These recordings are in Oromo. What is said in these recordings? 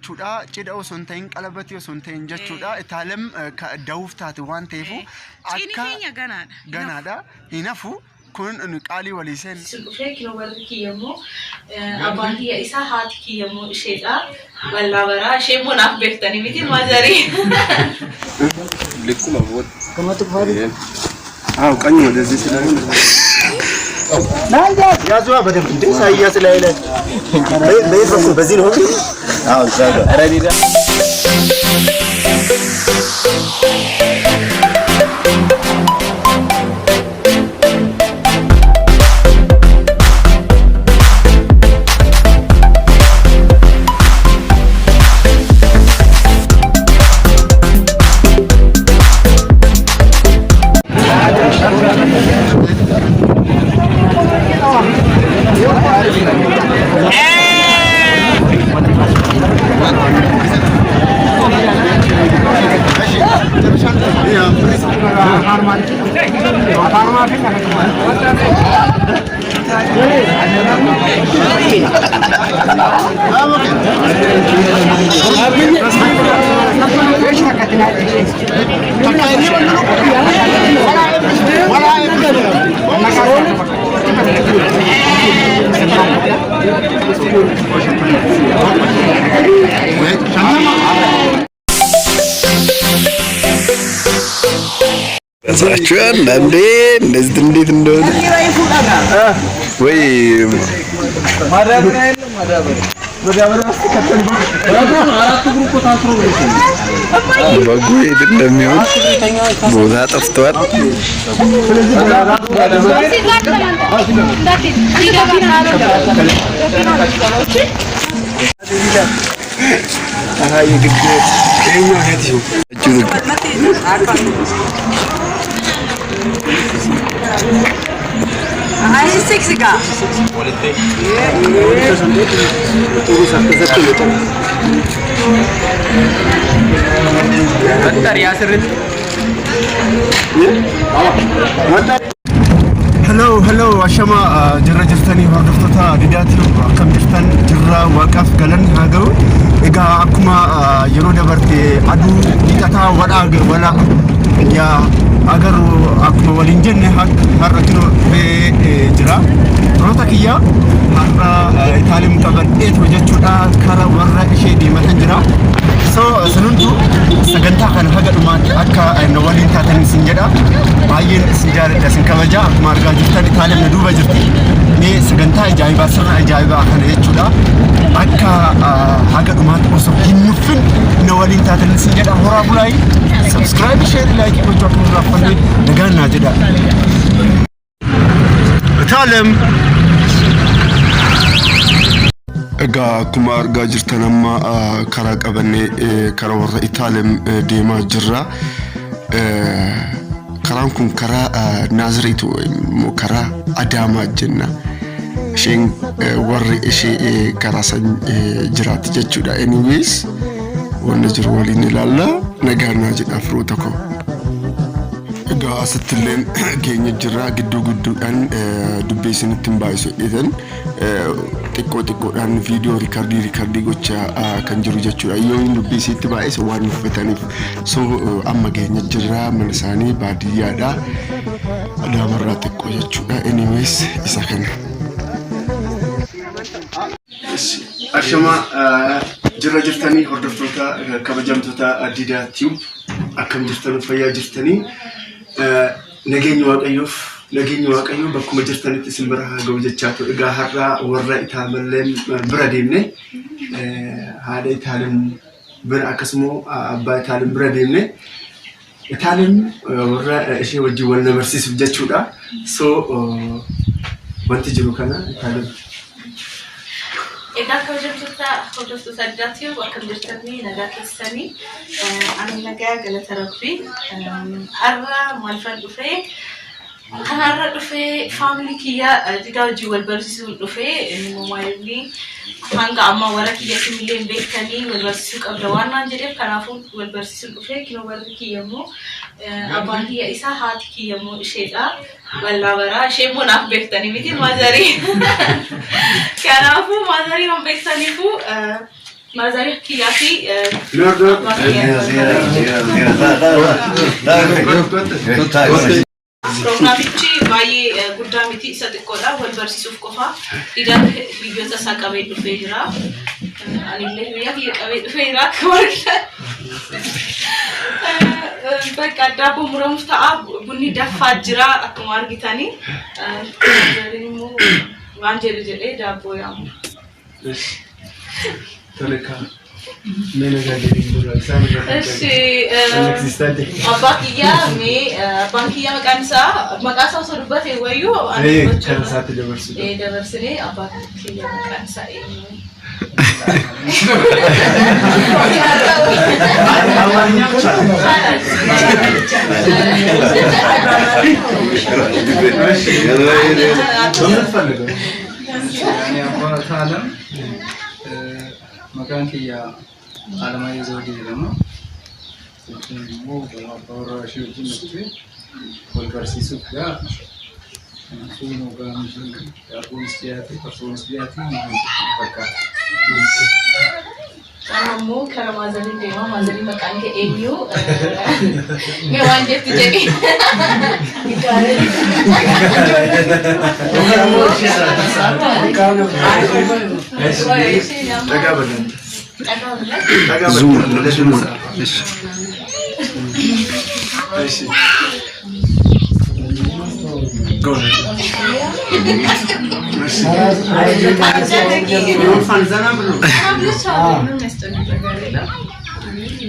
chuda cida osontain qalabati osontain jechuudha itaalem ka dawuftaati waan ta'eefu akka ganada hinafu kun qali walisen sulufee kilo barki yemo abandi ya isa haati yemo sheeda walla bara shemo naaf beektani miti mazari likuma bot kamatu fari qanyo ወደዚህ ስለሆነ ናንዳ ያዙዋ በደም እንደ ሳይያስ ላይ ላይ በይፈኩ በዚህ ነው ዛጋ አረዲዳ Sachuan nanti ndezindit ndod. Woi. Madabar. Bagu itu namanya. Bola tertuat. Ah, ini gede. Ini hati. Juga. Ay, sexy ka. Hello, ashama jirra jirtani hordoftoota didaatiif akkam jirtan jirra waaqaaf galan haa ga'u. Egaa akkuma yeroo dabarte aduu dhiqataa wala yaa agaru akkuma waliin jenne har'a kino jira. Roota kiyya har'a itaalim qabadheetu jechuudha kara warra ishee deematan jira. So sununtu sagantaa kana haga dhumaatti akka waliin taatan isin jedha. Baay'een isin jaaladha isin kabaja akkuma argaa jirtan itaalim na duuba jirti. Mee sagantaa ajaa'ibaa sirna ajaa'ibaa kana jechuudha. Akka haga dhumaatti osoo hin nuffin na waliin taatan isin jedha. Horaa bulaayi subscribe share like gochuu akka nurraa fanne nagaan naa jedha. Itaalim Ega akkuma argaa jirtan amma karaa qabannee karaa warra Itaalem deemaa jirra. Karaan kun karaa Naaziriitu immoo karaa Adaamaa jenna. Isheen warri ishee karaa san jiraatti jechuudha. Anyways wanna jiru waliin ilaalla nagaan jedha firoota koo. Egaa asittilleen keenya jirra gidduudhaan dubbii isinitti hin baay'isu jedhan xiqqoodhaan viidiyoo riikardii gochaa kan jiru jechuudha. Yoo dubbii isitti baay'ise waan uffataniif so amma keenya jirra mana isaanii baadiyyaadha Adaamarraa xiqqoo jechuudha. Anyways isa kana. Ashama jirra jirtanii hordoftoota kabajamtoota Didaa Tube akkam jirtan fayyaa jirtanii nageenya waaqayyoo bakkuma jirtanitti isin bira haa ga'u jechaatu. Egaa har'a warra Itaamalleen bira deemne haadha Itaalem bira akkasumoo abbaa Itaalem bira deemne Itaalem warra ishee wajjin wal barsiisuuf jechuudha. So wanti jiru kana Itaalem Egaa kabajamtoota hordoftoota Didaatiif akkam jirtanii nagaa keessanii ani nagaa galata rabbii har'a maal fan dhufee kanarra dhufee family kiyya didaa hojii wal barsiisuu dhufee moomaayilii hanga amma warra kiyya simillee beekanii wal barsiisuu qabda waan naan jedheef kanaafuu wal barsiisuu dhufee kinoo warri kiyya immoo abbaan kiyya isaa haati kiyya immoo isheedha wallaa baraa ishee immoo naaf beektanii miti maazarii kanaafuu maazarii waan beektaniifuu maazarii kiyyaa fi Programmichi baay'ee guddaa miti isa xiqqoodha wal barsiisuuf qofa didaan biyyoota isaa qabee dhufee jira anillee biyya kiyya qabee dhufee jira akka warqaa bakka daaboo muramuuf ta'a bunni daffaa jira akkuma argitanii immoo waan jedhee daaboo yaamu. Abakiya me bankiya makansa makasa sorbate wayo kansate dabarsine abakiya makansa makan kiya alamai zodi lama mo para shooting nukte wal barsiisuu ga suno ga performance bakka Kamu kalau mazalin dewa mazalin makan ke emu me wanje tu jadi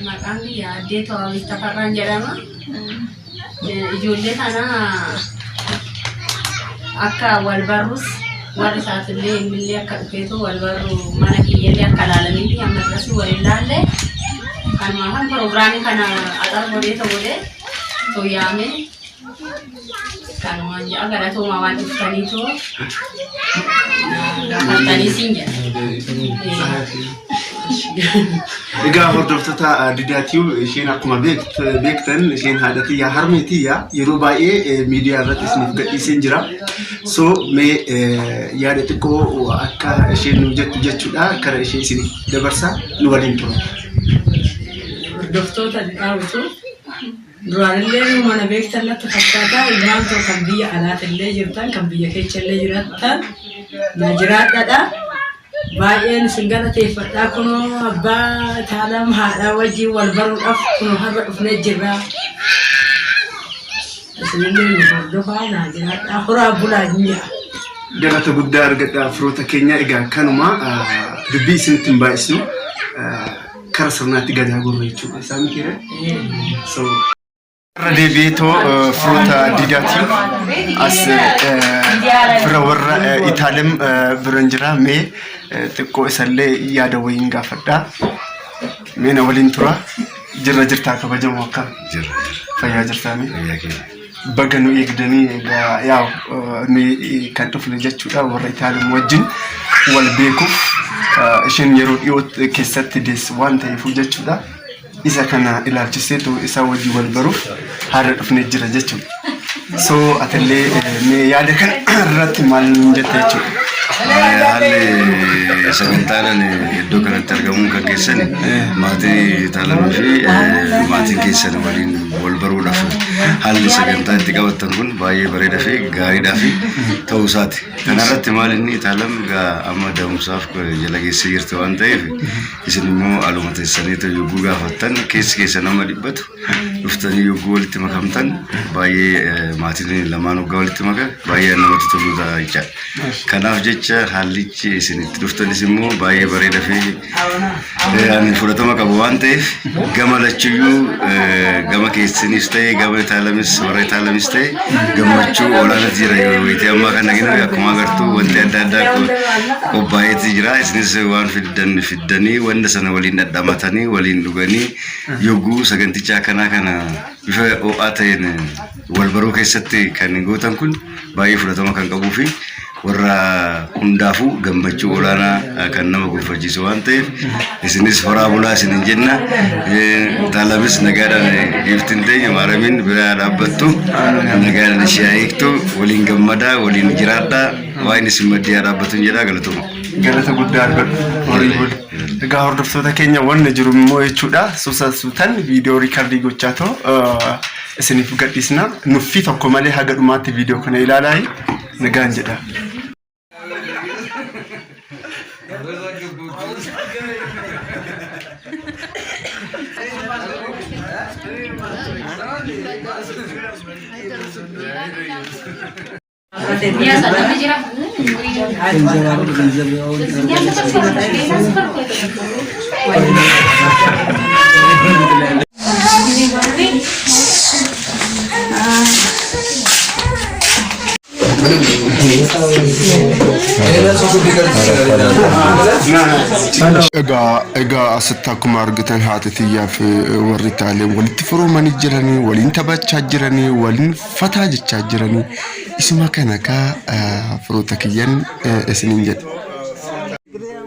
Makanya ya dia tuh habis taparan jalan ijoollee kana akka wal barrus warri isaatiillee imillee akka dhufeetu wal barru mana kiyyallee akka laalanii amma irratti wal ilaalle kan pirogiraamii kana axar godhee ta'uudhe tooyaame kan waan ja'a galatoomaa waan dhuftaniitu gaafatanii siin jedha. Egaa hordoftoota didaatiyu isheen akkuma beektan isheen haadhatiyyaa harmeetiyyaa yeroo baay'ee miidiyaa irratti isiniif gadhiiseen jira. So mee yaada xiqqoo akka isheen nu jettu jechuudha kara ishee isiniif dabarsaa nu waliin tura. Hordoftoota didaawwitu duraanillee mana beektan natti fakkaata ilmaan tokko kan biyya alaatillee jirtan kan biyya keessallee jiraattan na jiraadhaadha. Baay'een singala teeffadhaa kunoo abbaa taalam haadhaa wajjin wal baruudhaaf kunoo har'a dhufnee jirra. Isinillee nu hordofaa naa jiraadhaa horaa bulaa jinya. Galata guddaa argadhaa firoota keenya egaa kanuma dubbii isinitti hin baay'isnu kara sirnaatti gadaa gurra jechuudha isaan kira. So Redeebiitoo firoota didaatiyu as fira warra Itaalem biran jira mee xiqqoo isallee yaada wayiin gaafadhaa mee na waliin tura jirra jirtaa kabajamoo akkam fayyaa jirtaanii baga nu eegdanii egaa yaa kan dhufne jechuudha warra Itaalem wajjin wal beekuuf isheen yeroo dhiyoo keessatti deessu waan ta'eef jechuudha. Isa kana ilaalchiseetu isa wajjin wal baruuf haala dhufnee jira jechuudha. So atillee mee yaada kana irratti maal jette jechuudha. Haalli sagantaan iddoo kanatti argamuun kan keessan maatii Itaalemii fi maatiin keessan waliin wal baruudhaaf haalli sagantaa itti qabattan kun baay'ee bareedaa fi gaariidhaa fi ta'uu isaati. Kanarratti maal inni Itaalem amma da'umsaaf jala geessee jirti waan ta'eef isin immoo aluma teessaniitu yogguu gaafattan keessi keessan amma dhibbatu dhuftanii yogguu walitti makamtan baay'ee maatiin lamaan waggaa walitti maka baay'ee namatti tolu jecha. Kanaaf jecha haallichi isinitti dhuftanis immoo baay'ee bareedaa fi ani fudhatama qabu waan ta'eef gama lachuyyuu gama keessinis ta'e gama taalamis warra taalamis ta'e gammachuu olaanaa jira yoo itti amma kan nagina akkuma agartuu wanti adda addaa qophaa'eeti jira isinis waan fiddanii wanda sana waliin dhadhamatanii waliin dhuganii yogguu sagantichaa kana bifa ho'aa ta'een wal baruu keessatti kan gootan kun baay'ee fudhatama kan qabuu fi warra hundaafu gammachuu olaanaa kan nama gonfachiisu waan ta'eef isinis horaa bulaa isin jenna taalamis nagaadhaan iftiin ta'e maaramin biraa dhaabbattu nagaadhaan ishee eegtu waliin gammadaa waliin jiraadhaa waan isin maddii dhaabbatun jedhaa galatuma. Galata guddaa argadhu. Egaa hordoftoota keenya wanna jiru immoo jechuudha suutan viidiyoo riikardii gochaa ta'u isiniif gadhiisna nuffii tokko malee haga dhumaatti viidiyoo kana ilaalaa nagaan jedha. Egaa asitti akkuma argitan haati xiyyaa fi warri taaleen walitti furoomanii jiranii waliin taphachaa jiranii waliin fataa jechaa jiranii isuma kana firoota kiyyan isiniin jedha.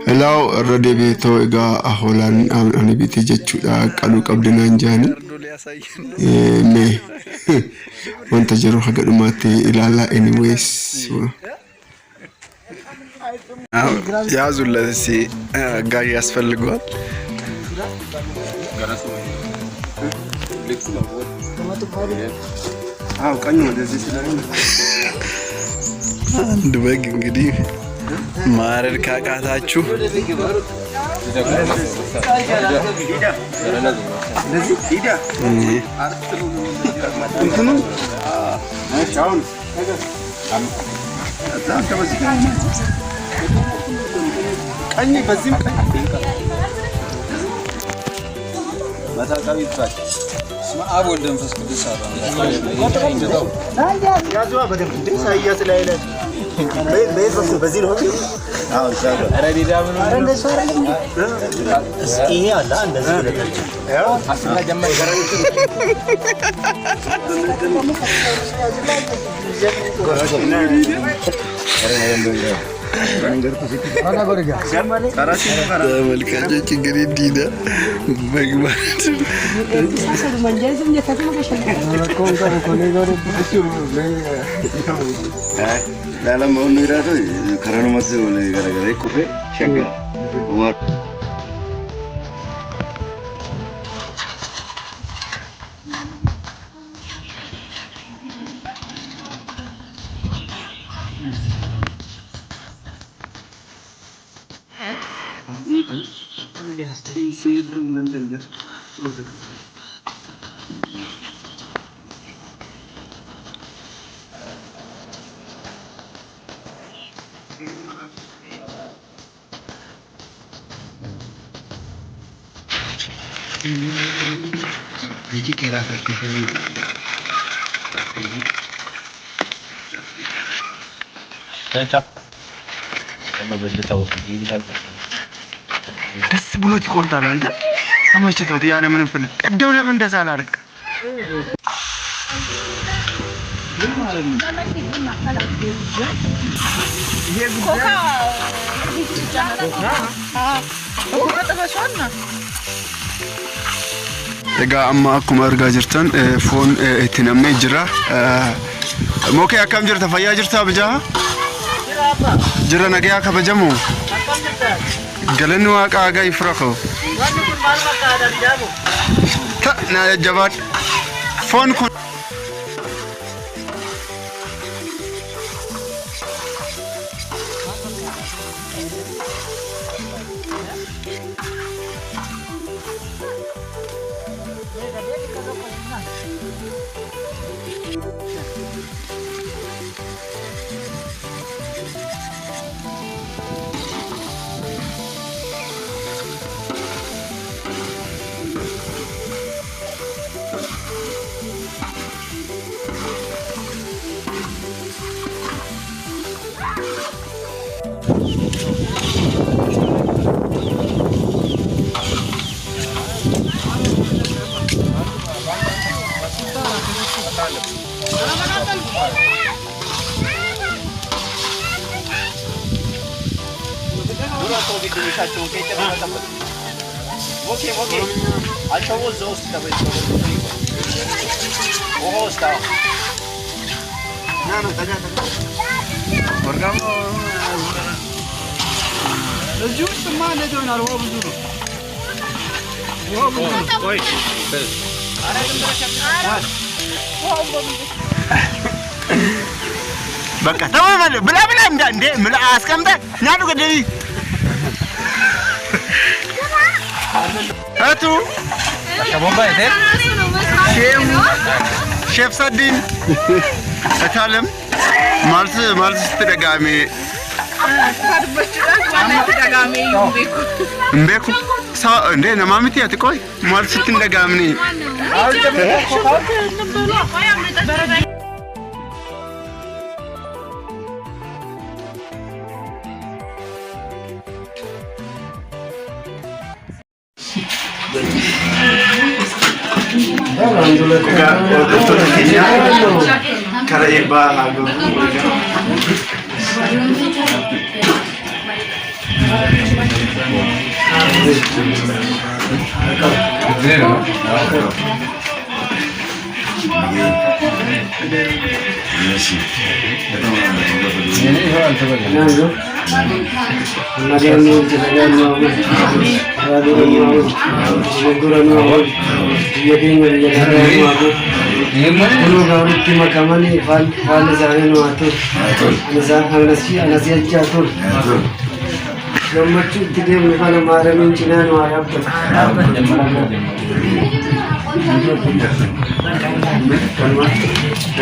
Hello irra deebiitoo egaa aholaan ani biti jechuudha qaluu qabdinaan jaanii mee wanta jiru haga dhumaatti ilaalaa anyways. ያዙለት እስኪ ጋሪ ያስፈልገዋል። ቀኝ ወደዚህ ስለሆነ አንድ በግ እንግዲህ ማረድ ካቃታችሁ ቀኝ በዚህም ቀኝ መታቃቢ ይባል ስማአብ ወልደ መንፈስ ቅዱስ ያዙዋ በደንብ እንደ ሳይያስ ላይ ላይ በየት በዚህ ነው አዎ ዛጋ አረዲዳ ምን እንደሱ አይደለም ይሄ አላ እንደዚህ ብለታች ያው አስራ ጀመረ ተመልካቾች እንግዲህ ዲዳ መግባት ላለመሆኑ ይራቶ ከረኑ መስ ገረገረ ኩፌ ሸገር Vedi che era per preferire. Ciao. Come vedete stavo finendo. ደስ ብሎት ይቆርጣል አንተ አመቸተው ያለ ምንም ፍል ቀደው ለምን እንደዛ አላረክ egaa amma akkuma argaa jirtan foon itti namne jira mookee akkam jirta fayyaa jirta bijaa jira nagaya kabajamu galanni waaqa gaa ifraqo wanni kun maal fakkaata bijaamu ta na jabaad foon kun بقى تمام بلا عندي ملا اسكمده نادو قدري هاتو شيف صدين اتعلم مالس تدغامي مبيكو سا እንዴ ነማምቲ አትቆይ ማልስ ትንደጋምኒ Gammachu tigem nifana maramin chinan warabta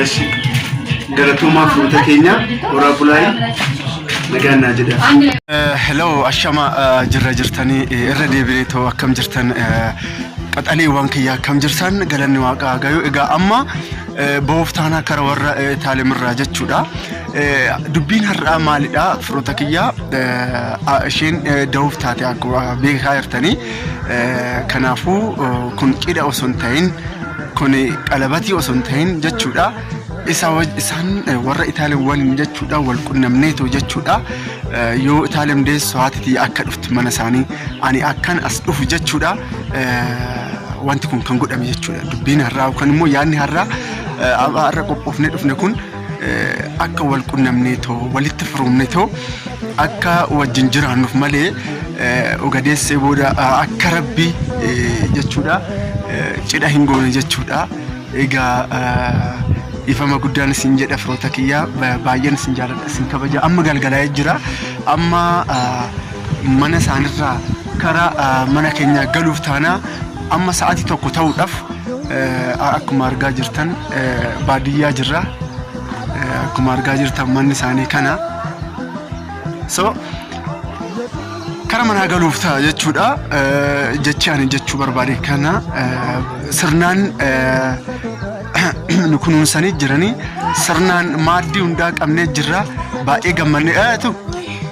eshi galatuma fruta kenya ora bulai nagana jida hello ashama jirra jirtani irra debineto akkam jirtan qaxali wankiya akkam jirtan galanni waaqa gayo ega amma booftaana kara warra taalimirra jechuudha dubbiin har'a maalidha fruta kiyya isheen dawuf taate akkuma beekaa jirtanii kanaafu kun qida osoo ta'in kun qalabati osoo ta'in jechuudha isaan warra Itaaliyaan waliin jechuudha wal qunnamneeto jechuudha yoo Itaaliyaan deessoo haati akka dhuftu mana isaanii ani akkan as dhufu jechuudha wanti kun kan godhame jechuudha dubbiin har'aa kan immoo yaadni har'a qophoofne dhufne kun akka wal qunnamneeto walitti furumneeto akka wajjin jiraannuuf malee ogadeessee booda akka rabbi jechuudha cidha hin goone jechuudha egaa ifama guddaan isin jedha firoota kiyya baay'een isin jaalladha isin kabaja amma galgalaa jira amma mana isaanirraa karaa mana keenya galuuf taana amma sa'aatii tokko ta'uudhaaf akkuma argaa jirtan baadiyyaa jirra akkuma argaa jirtan manni isaanii kana so kara mana galuuf ta'a jechuudha jechi ani jechuu barbaade kana sirnaan nukunuunsanii jiranii sirnaan maaddii hundaa qabnee jirra baay'ee gammannee tu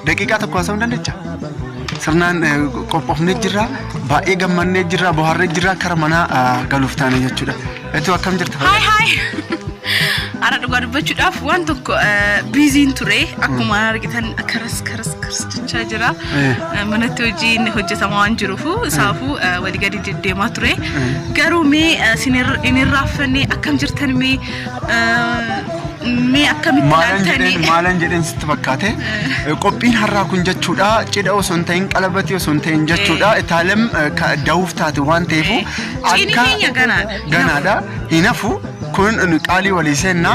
daqiiqaa tokko haasa'uu dandeecha sirnaan qophoofnee jirra baay'ee gammannee jirra bohaarree jirra kara mana galuuf taane jechuudha etu akkam jirta Hi ara dhugaa dubbachuudhaaf waan tokko biiziin ture akkuma argitan karas jechaa jira manatti hojiin hojjetamaa waan jiruufu isaafuu walii gadi deddeemaa ture garuu mee sinirraafannee akkam jirtan mee akkamitti ilaaltanii maalan jedheen sitti fakkaate qophiin har'aa kun jechuudha cidha osoo hin ta'in qalabatii osoo hin ta'in jechuudha Itaaliyaan dawuuf taate waan ta'eef akka ganaadha hinafu kun qaalii walii seenna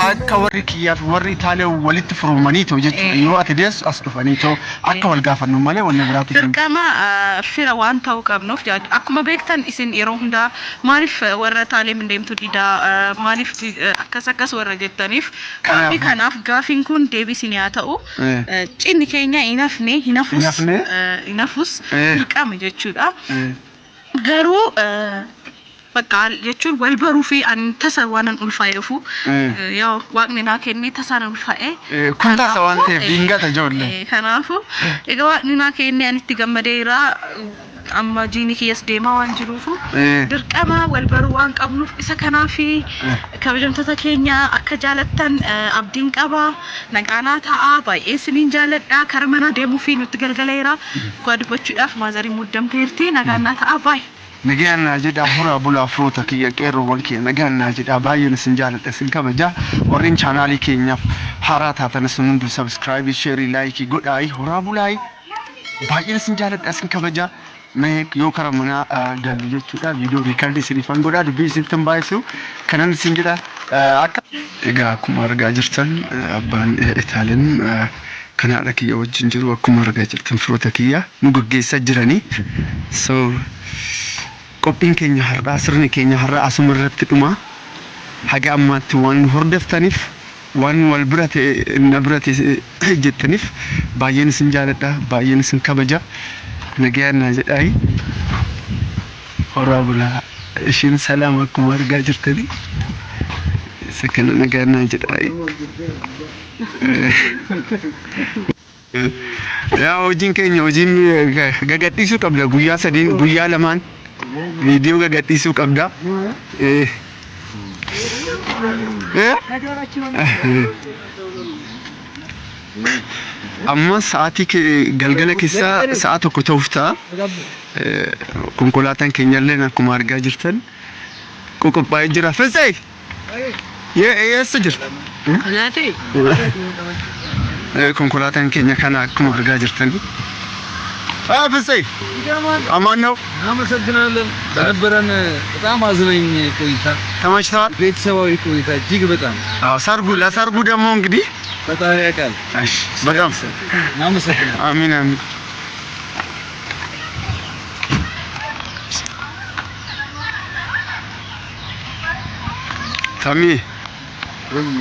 akka warri kiyyaaf warri Itaaliyaan walitti furumaniito jechuudha yoo ati deessu as dhufaniito akka wal gaafannu malee wanni biraati dirqama fira waan ta'uu qabnuuf akkuma beektan isin yeroo hundaa maaliif warra Itaaliyaan deemtu dida maaliif akkas warra jettaniif kanaaf gaafiin kun deebisin yaa ta'u cinni keenya hinafus dirqama jechuudha garuu በቃ የቹን ወልበሩ ፊ አንተ ሰዋንን ኡልፋየፉ ያው ዋቅኒና ከኒ ተሳነ ኡልፋኤ ኩንታ ሰዋንቴ ቢንጋ ተጆለ ከናፉ እገዋ ኒና ከኒ አንት ገመደራ amma jiini kiyyas deemaa waan jiruufu dirqama wal baruu waan qabnuuf isa kanaafi kabajamtoota keenya akka jaalattan abdiin qaba nagaanaa ta'a baay'ee isiniin jaaladha kara mana deemuu fi nutti galgaleera koo dubbachuudhaaf maazarii muddamteerti nagaanaa ta'a baay'ee. Nagaanaa jedha hora bulaa firoota kiyya qeerroo wal kee nagaanaa jedha baay'een isin jaaladha isin kabaja warreen chaanaalii keenyaaf haaraa taatan isin hundi sabskiraaybii sheerii laayikii godhaa horaa bulaa baay'een isin jaaladha isin kabaja mee yoo kara mana galu jechuudha viidiyoo riikardii isiniifan godhaa dubbii isinittin baay'isu kanan isin jedha akka egaa akkuma argaa jirtan abbaan Itaalin kanaadha kiyya wajjin jiru akkuma argaa jirtan firoota kiyya nu gaggeessaa jiranii so qophiin keenya har'aa sirni keenya har'aa asuma irratti dhuma haga ammaatti waan hordoftaniif waan wal birate na birate jettaniif baay'een isin jaaladha baay'een isin kabaja nagaanaa jedhaayi horaa bulaa ishiin salaam akkuma argaa jirtanii sakana nagaanaa jedhaayi yaa hojiin keenya hojiin gagadhiisuu qabda guyyaa sadiin guyyaa lamaan video gagadhiisuu qabda amma sa'aatii galgala keessa sa'a tokko ta'uuf ta'a konkolaataan keenyallee akkuma argaa jirtan qophaa'ee jira Finsee eessa jirta konkolaataan keenya kana akkuma argaa jirtan Finsee አማን ነው እናመሰግናለን ለነበረን በጣም አዝነኝ ቆይታ ተመችቷል ቤተሰባዊ ቆይታ እጅግ በጣም ሰርጉ ለሰርጉ ደግሞ እንግዲህ ፈጣሪ ያውቃል እሺ በጣም እናመሰግናለን አሚን አሚን ታሚ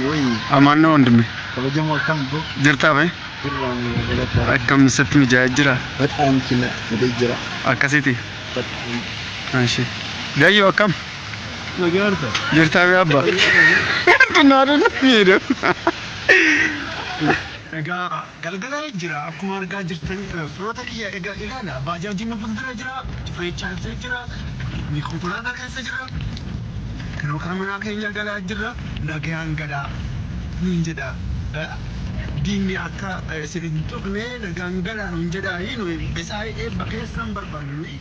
ወይ አማን ነው ወንድሜ ከበጀሞ ከም ጅርታ በይ akkam sitti mijaa'ee jira በጣም ኪነ ወደጅራ akkasitti እሺ gayyoo akkam ነገርተ jirtaa bee abbaa tunnaadhaan miidham egaa galgala jira akkuma argaa jirtan firoota kiyya egaa ilaala baajaajiin fuuldura jira feechaa jira konkolaataa keessa jira kanoo kana manaa keenya galaa jira nagaan galaa niin jedha diinni akka isin tuqne nagaan galaa niin jedha nu bisaa eebba keessan barbaanne